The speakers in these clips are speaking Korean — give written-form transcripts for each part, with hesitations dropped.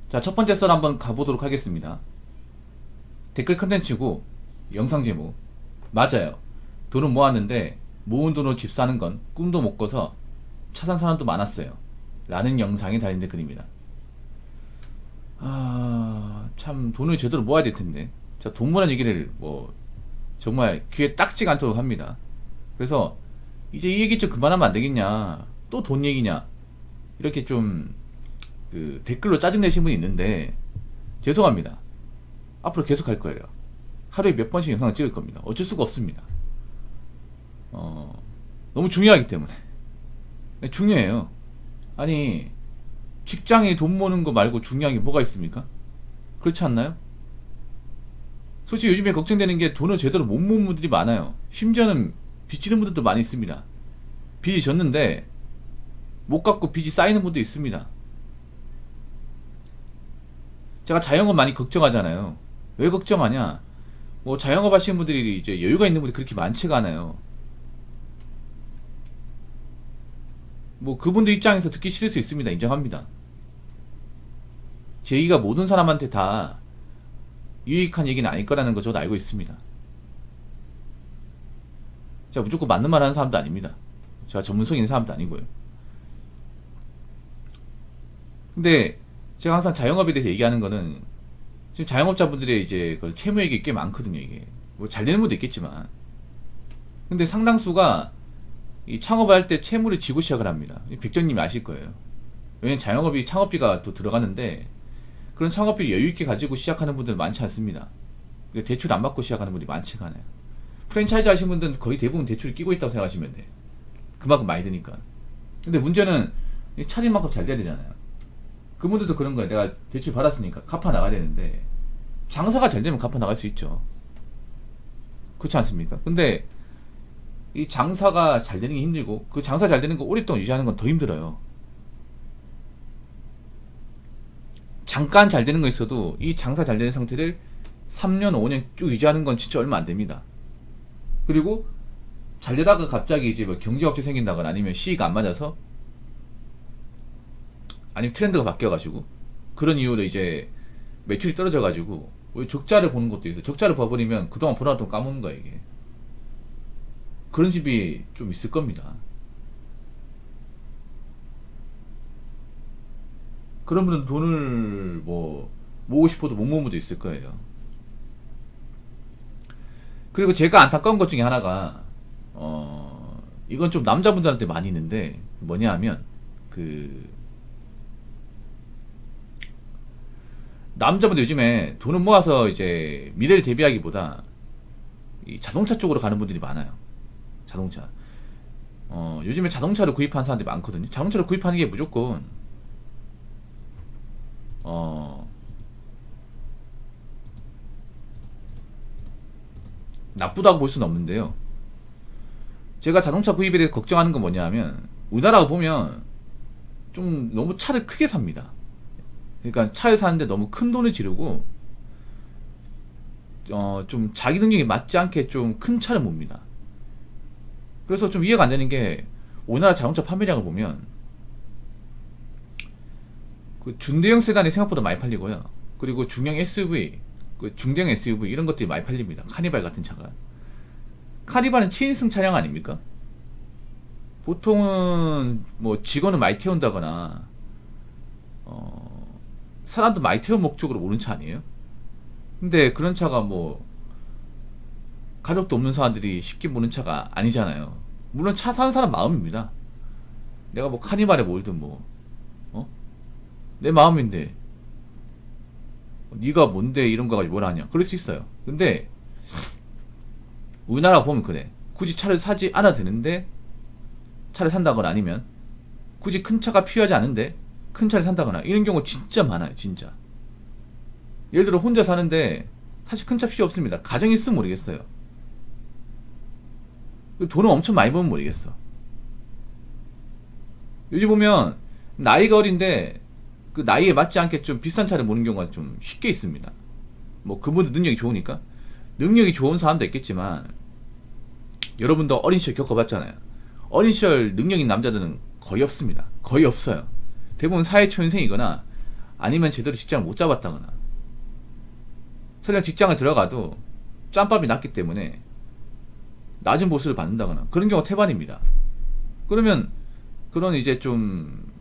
자, 첫 번째 썰 한번 가보도록 하겠습니다. 댓글 컨텐츠고 영상 제목 맞아요. 돈은 모았는데 모은 돈으로 집 사는 건 꿈도 못 꿔서 차 산 사람도 많았어요. 라는 영상에 달린 댓글입니다. 참 돈을 제대로 모아야 될 텐데. 자, 돈 모으는 얘기를 정말 귀에 딱지가 않도록 합니다. 그래서 이제 이 얘기 좀 그만하면 안 되겠냐, 또 돈 얘기냐, 이렇게 좀 댓글로 짜증내신 분이 있는데 죄송합니다. 앞으로 계속 할 거예요. 하루에 몇 번씩 영상을 찍을 겁니다. 어쩔 수가 없습니다. 너무 중요하기 때문에. 네, 중요해요. 아니, 직장에 돈 모으는 거 말고 중요한 게 뭐가 있습니까? 그렇지 않나요? 솔직히 요즘에 걱정되는 게 돈을 제대로 못 모은 분들이 많아요. 심지어는 빚지는 분들도 많이 있습니다. 빚이 졌는데 못 갚고 빚이 쌓이는 분도 있습니다. 제가 자영업 많이 걱정하잖아요. 왜 걱정하냐? 자영업 하시는 분들이 이제 여유가 있는 분들이 그렇게 많지가 않아요. 그분들 입장에서 듣기 싫을 수 있습니다. 인정합니다. 제 얘기가 모든 사람한테 다 유익한 얘기는 아닐 거라는 거 저도 알고 있습니다. 제가 무조건 맞는 말 하는 사람도 아닙니다. 제가 전문성 있는 사람도 아니고요. 근데 제가 항상 자영업에 대해서 얘기하는 거는, 지금 자영업자분들의 이제 채무액이 꽤 많거든요. 이게 잘 되는 분도 있겠지만, 근데 상당수가 이 창업을 할 때 채무를 지고 시작을 합니다. 백정님이 아실 거예요. 왜냐면 자영업이 창업비가 또 들어가는데, 그런 창업비를 여유있게 가지고 시작하는 분들은 많지 않습니다. 대출 안 받고 시작하는 분들이 많지가 않아요. 프랜차이즈 하시는 분들은 거의 대부분 대출을 끼고 있다고 생각하시면 돼. 그만큼 많이 드니까. 근데 문제는 차림만큼 잘 돼야 되잖아요. 그분들도 그런 거예요. 내가 대출 받았으니까 갚아 나가야 되는데, 장사가 잘 되면 갚아 나갈 수 있죠. 그렇지 않습니까? 근데 이 장사가 잘 되는 게 힘들고, 그 장사 잘 되는 거 오랫동안 유지하는 건 더 힘들어요. 잠깐 잘 되는 거 있어도 이 장사 잘 되는 상태를 3년, 5년 쭉 유지하는 건 진짜 얼마 안 됩니다. 그리고 잘 되다가 갑자기 이제 경제업체 생긴다거나, 아니면 시기가 안 맞아서, 아니면 트렌드가 바뀌어가지고, 그런 이유로 이제 매출이 떨어져가지고 적자를 보는 것도 있어요. 적자를 봐버리면 그동안 벌어놨던 돈 까먹는 거야, 이게. 그런 집이 좀 있을 겁니다. 그런 분은 돈을 모으고 싶어도 못 모으는 분도 있을 거예요. 그리고 제가 안타까운 것 중에 하나가, 이건 좀 남자분들한테 많이 있는데, 뭐냐 하면, 남자분들 요즘에 돈을 모아서 이제 미래를 대비하기보다 이 자동차 쪽으로 가는 분들이 많아요. 자동차. 요즘에 자동차를 구입하는 사람들이 많거든요. 자동차를 구입하는 게 무조건 나쁘다고 볼 수는 없는데요. 제가 자동차 구입에 대해 걱정하는 건 뭐냐 하면, 우리나라가 보면 좀 너무 차를 크게 삽니다. 그러니까 차를 사는데 너무 큰 돈을 지르고, 좀 자기 능력에 맞지 않게 좀 큰 차를 몹니다. 그래서 좀 이해가 안 되는 게, 우리나라 자동차 판매량을 보면 준대형 세단이 생각보다 많이 팔리고요. 그리고 중형 SUV, 중대형 SUV 이런 것들이 많이 팔립니다. 카니발 같은 차가. 카니발은 7인승 차량 아닙니까? 보통은 직원을 많이 태운다거나 사람도 많이 태운 목적으로 모는 차 아니에요? 근데 그런 차가 가족도 없는 사람들이 쉽게 모는 차가 아니잖아요. 물론 차 사는 사람 마음입니다. 내가 카니발에 몰든 내 마음인데 네가 뭔데 이런 거 가지고 뭘 하냐, 그럴 수 있어요. 근데 우리나라 보면 그래. 굳이 차를 사지 않아도 되는데 차를 산다거나, 아니면 굳이 큰 차가 필요하지 않은데 큰 차를 산다거나, 이런 경우 진짜 많아요. 진짜. 예를 들어 혼자 사는데 사실 큰 차 필요 없습니다. 가정이 있으면 모르겠어요. 돈을 엄청 많이 벌면 모르겠어. 요즘 보면 나이가 어린데 그 나이에 맞지 않게 좀 비싼 차를 모는 경우가 좀 쉽게 있습니다. 그분들 능력이 좋으니까. 능력이 좋은 사람도 있겠지만, 여러분도 어린 시절 겪어봤잖아요. 어린 시절 능력 있는 남자들은 거의 없습니다. 거의 없어요. 대부분 사회초년생이거나 아니면 제대로 직장을 못 잡았다거나, 설령 직장을 들어가도 짬밥이 낮기 때문에 낮은 보수를 받는다거나 그런 경우가 태반입니다. 그러면 그런 이제 좀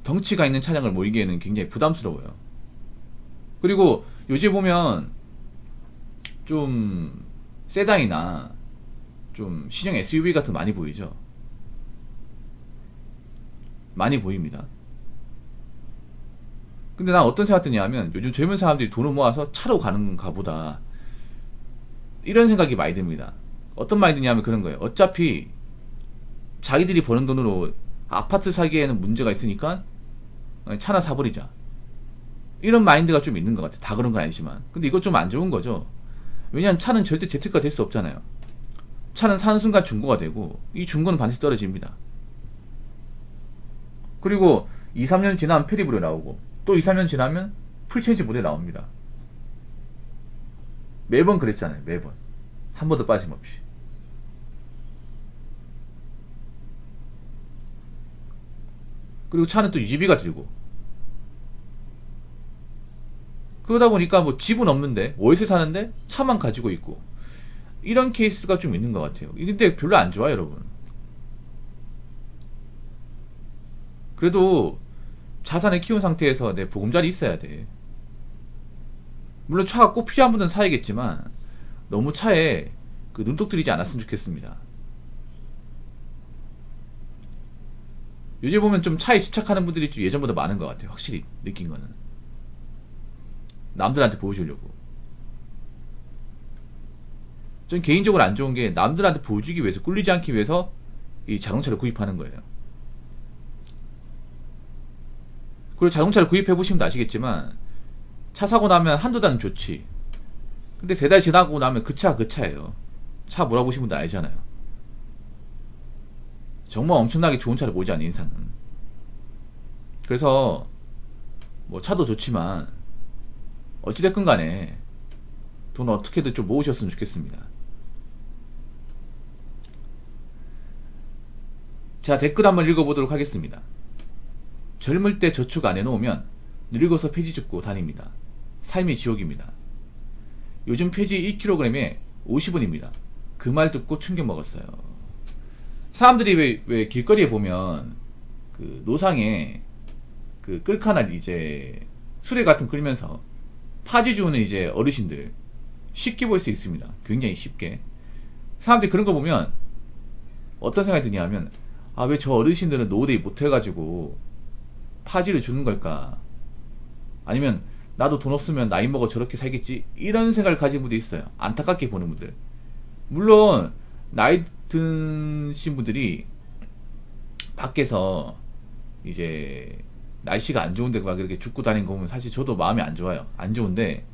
덩치가 있는 차량을 몰기에는 굉장히 부담스러워요. 그리고 요즘 보면 좀 세단이나 좀 신형 SUV 같은 거 많이 보이죠. 많이 보입니다. 근데 난 어떤 생각 드냐면, 요즘 젊은 사람들이 돈을 모아서 차로 가는가 보다, 이런 생각이 많이 듭니다. 어떤 말이 드냐면 그런 거예요. 어차피 자기들이 버는 돈으로 아파트 사기에는 문제가 있으니까 차나 사버리자, 이런 마인드가 좀 있는 것 같아요. 다 그런 건 아니지만. 근데 이거 좀 안 좋은 거죠. 왜냐면 차는 절대 재테크가 될 수 없잖아요. 차는 사는 순간 중고가 되고, 이 중고는 반드시 떨어집니다. 그리고 2, 3년 지나면 페리브로 나오고, 또 2, 3년 지나면 풀체인지 모델 나옵니다. 매번 그랬잖아요. 매번. 한 번도 빠짐없이. 그리고 차는 또 유지비가 들고, 그러다 보니까 뭐 집은 없는데 월세 사는데 차만 가지고 있고, 이런 케이스가 좀 있는 것 같아요. 근데 별로 안 좋아요, 여러분. 그래도 자산을 키운 상태에서 내 보금자리 있어야 돼. 물론 차가 꼭 필요한 분은 사야겠지만 너무 차에 그 눈독 들이지 않았으면 좋겠습니다. 요즘 보면 좀 차에 집착하는 분들이 좀 예전보다 많은 것 같아요. 확실히 느낀 거는. 남들한테 보여주려고. 전 개인적으로 안 좋은 게, 남들한테 보여주기 위해서, 꿀리지 않기 위해서 이 자동차를 구입하는 거예요. 그리고 자동차를 구입해보시면 아시겠지만, 차 사고 나면 한두 달은 좋지. 근데 3달 지나고 나면 그 차가 그 차예요. 차 몰아보신 분들 알잖아요. 정말 엄청나게 좋은 차를 모으지 않는 인상은. 그래서 뭐 차도 좋지만 어찌됐건 간에 돈 어떻게든 좀 모으셨으면 좋겠습니다. 자, 댓글 한번 읽어보도록 하겠습니다. 젊을 때 저축 안 해놓으면 늙어서 폐지 줍고 다닙니다. 삶이 지옥입니다. 요즘 폐지 1kg에 50원입니다. 그 말 듣고 충격 먹었어요. 사람들이 왜 길거리에 보면 그 노상에 그 끌카나 이제 수레 같은 끌면서 파지 주는 이제 어르신들 쉽게 볼 수 있습니다. 굉장히 쉽게. 사람들이 그런 거 보면 어떤 생각이 드냐 하면, 아, 왜 저 어르신들은 노후대비 못해가지고 파지를 주는 걸까? 아니면 나도 돈 없으면 나이 먹어 저렇게 살겠지? 이런 생각을 가진 분도 있어요. 안타깝게 보는 분들. 물론 나이 드신 분들이 밖에서 이제 날씨가 안 좋은데 막 이렇게 죽고 다니는 거 보면 사실 저도 마음이 안 좋아요. 안 좋은데,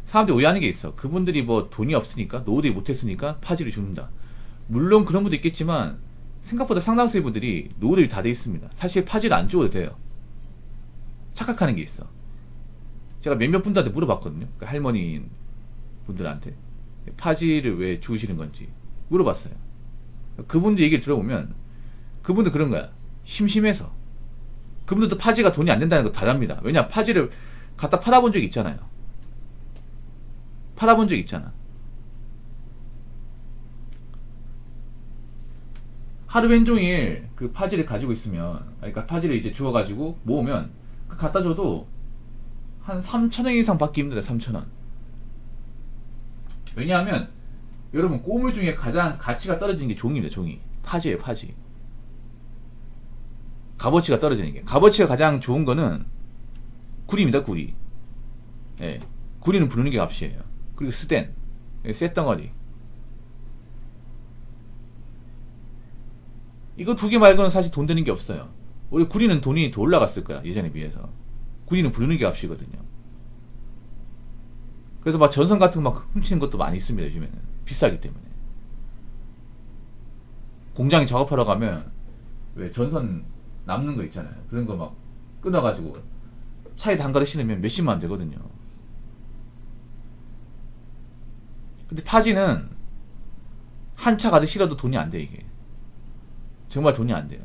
사람들이 오해하는 게 있어. 그분들이 뭐 돈이 없으니까, 노후대비 못했으니까 파지를 줍는다. 물론 그런 분도 있겠지만 생각보다 상당수의 분들이 노후대비 다 돼 있습니다. 사실 파지를 안 줘도 돼요. 착각하는 게 있어. 제가 몇몇 분들한테 물어봤거든요. 그 할머니 분들한테 파지를 왜 주시는 건지 물어봤어요. 그분들 얘기를 들어보면 그분들 그런 거야. 심심해서. 그분들도 파지가 돈이 안 된다는 거 다 압니다. 왜냐, 파지를 갖다 팔아본 적이 있잖아요. 팔아본 적 있잖아. 하루 왼종일 그 파지를 가지고 있으면, 그러니까 파지를 이제 주워가지고 모으면 그 갖다 줘도 한 3,000원 이상 받기 힘들어요. 3,000원. 왜냐하면 여러분, 꼬물 중에 가장 가치가 떨어지는 게 종입니다. 종이. 파지예요. 파지. 값어치가 떨어지는 게. 값어치가 가장 좋은 거는 구리입니다. 구리. 예. 구리는 부르는 게 값이에요. 그리고 스텐, 쇳덩어리. 이거 두 개 말고는 사실 돈 되는 게 없어요. 우리 구리는 돈이 더 올라갔을 거야, 예전에 비해서. 구리는 부르는 게 값이거든요. 그래서 막 전선 같은 거 막 훔치는 것도 많이 있습니다. 요즘에는 비싸기 때문에. 공장에 작업하러 가면 왜 전선 남는 거 있잖아요. 그런 거 막 끊어가지고 차에 담가서 신으면 몇십만 원 되거든요. 근데 파지는 한 차 가득 실어도 돈이 안 돼. 이게 정말 돈이 안 돼요.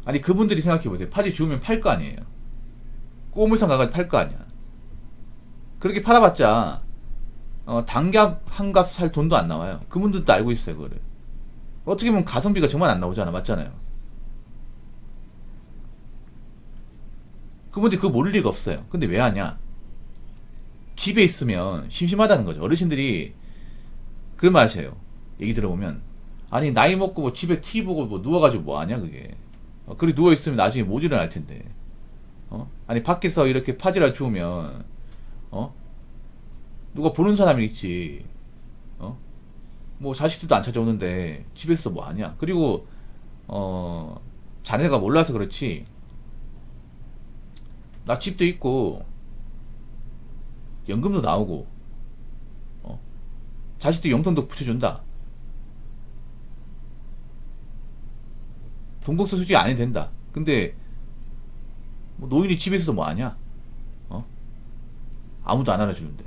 아니 그분들이 생각해보세요. 파지 주우면 팔 거 아니에요. 꼬물상 가가지고 팔 거 아니야. 그렇게 팔아봤자 단갑 한 갑 살 돈도 안 나와요. 그분들도 알고 있어요. 그거를. 어떻게 보면 가성비가 정말 안 나오잖아. 맞잖아요. 그분들이 그거 모를 리가 없어요. 근데 왜 하냐? 집에 있으면 심심하다는 거죠. 어르신들이 그런 말 하세요. 얘기 들어보면 아니 나이 먹고 뭐 집에 TV 보고 뭐 누워가지고 뭐 하냐 그게. 그리 누워있으면 나중에 못 일어날 텐데. 아니 밖에서 이렇게 파지라 주우면 누가 보는 사람이 있지. 뭐 자식들도 안 찾아오는데 집에서 뭐 하냐. 그리고 자네가 몰라서 그렇지 나 집도 있고 연금도 나오고 자식도 용돈도 붙여준다. 돈국수 솔직히 안 해도 된다. 근데 뭐 노인이 집에 있어서 뭐 하냐? 아무도 안 알아주는데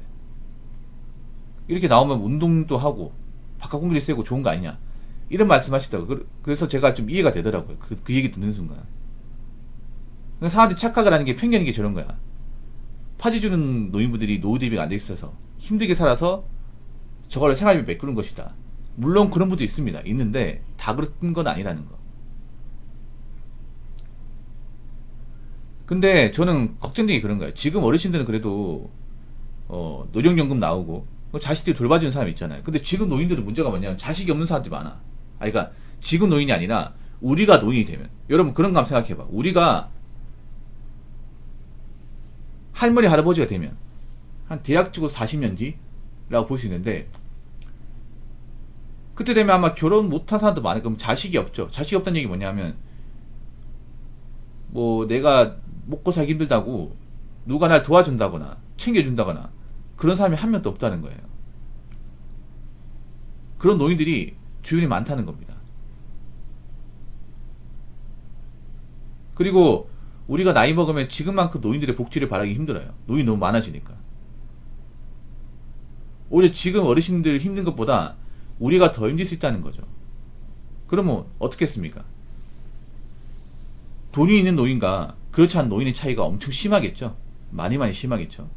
이렇게 나오면 운동도 하고 바깥 공기를 쐬고 좋은 거 아니냐 이런 말씀 하시다고. 그래서 제가 좀 이해가 되더라고요. 그 얘기 듣는 순간 사람들이 착각을 하는 게 편견인 게 저런 거야. 파지 주는 노인분들이 노후 대비가 안 돼 있어서 힘들게 살아서 저걸로 생활비 메꾸는 것이다. 물론 그런 분도 있습니다. 있는데 다 그런 건 아니라는 거. 근데 저는 걱정되는 게 그런 거예요. 지금 어르신들은 그래도 노령연금 나오고 자식들이 돌봐주는 사람이 있잖아요. 근데 지금 노인들은 문제가 뭐냐면 자식이 없는 사람들이 많아. 그러니까 지금 노인이 아니라 우리가 노인이 되면, 여러분 그런 거 한번 생각해봐. 우리가 할머니 할아버지가 되면 한 대학 찍고 40년 뒤라고 볼 수 있는데 그때 되면 아마 결혼 못한 사람도 많을 거면 자식이 없죠. 자식이 없다는 얘기 뭐냐면 뭐 내가 먹고 살기 힘들다고 누가 날 도와준다거나 챙겨준다거나 그런 사람이 한 명도 없다는 거예요. 그런 노인들이 주변에 많다는 겁니다. 그리고 우리가 나이 먹으면 지금만큼 노인들의 복지를 바라기 힘들어요. 노인이 너무 많아지니까. 오히려 지금 어르신들 힘든 것보다 우리가 더 힘들 수 있다는 거죠. 그러면 어떻겠습니까? 돈이 있는 노인과 그렇지 않은 노인의 차이가 엄청 심하겠죠. 많이 심하겠죠.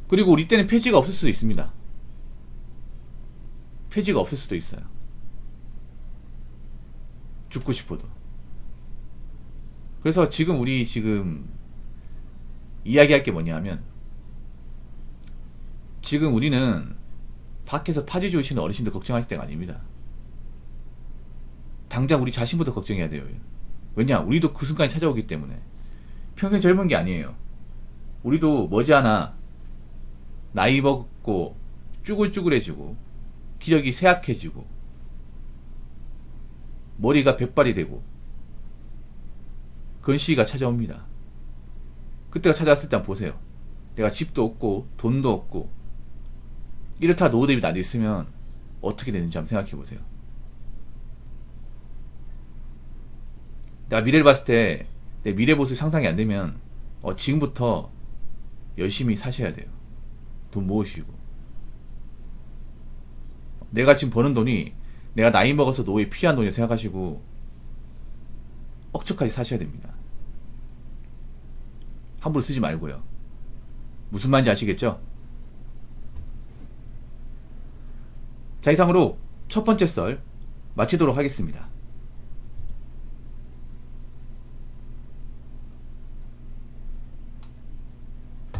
그리고 우리 때는 폐지가 없을 수도 있습니다. 폐지가 없을 수도 있어요. 죽고 싶어도. 그래서 지금 우리 이야기할 게 뭐냐 하면 지금 우리는 밖에서 파지 주우시는 어르신들 걱정할 때가 아닙니다. 당장 우리 자신부터 걱정해야 돼요. 왜냐? 우리도 그 순간이 찾아오기 때문에. 평생 젊은 게 아니에요. 우리도 머지않아 나이 먹고 쭈글쭈글해지고 기력이 쇠약해지고 머리가 백발이 되고 그런 시기가 찾아옵니다. 그때가 찾아왔을 때 한번 보세요. 내가 집도 없고 돈도 없고 이렇다 노후 대비 나도 있으면 어떻게 되는지 한번 생각해 보세요. 내가 미래를 봤을 때 내 미래 모습이 상상이 안 되면 지금부터 열심히 사셔야 돼요. 돈 모으시고. 내가 지금 버는 돈이 내가 나이 먹어서 노후에 필요한 돈이라고 생각하시고 억척까지 사셔야 됩니다. 함부로 쓰지 말고요. 무슨 말인지 아시겠죠? 자, 이상으로 첫 번째 썰 마치도록 하겠습니다.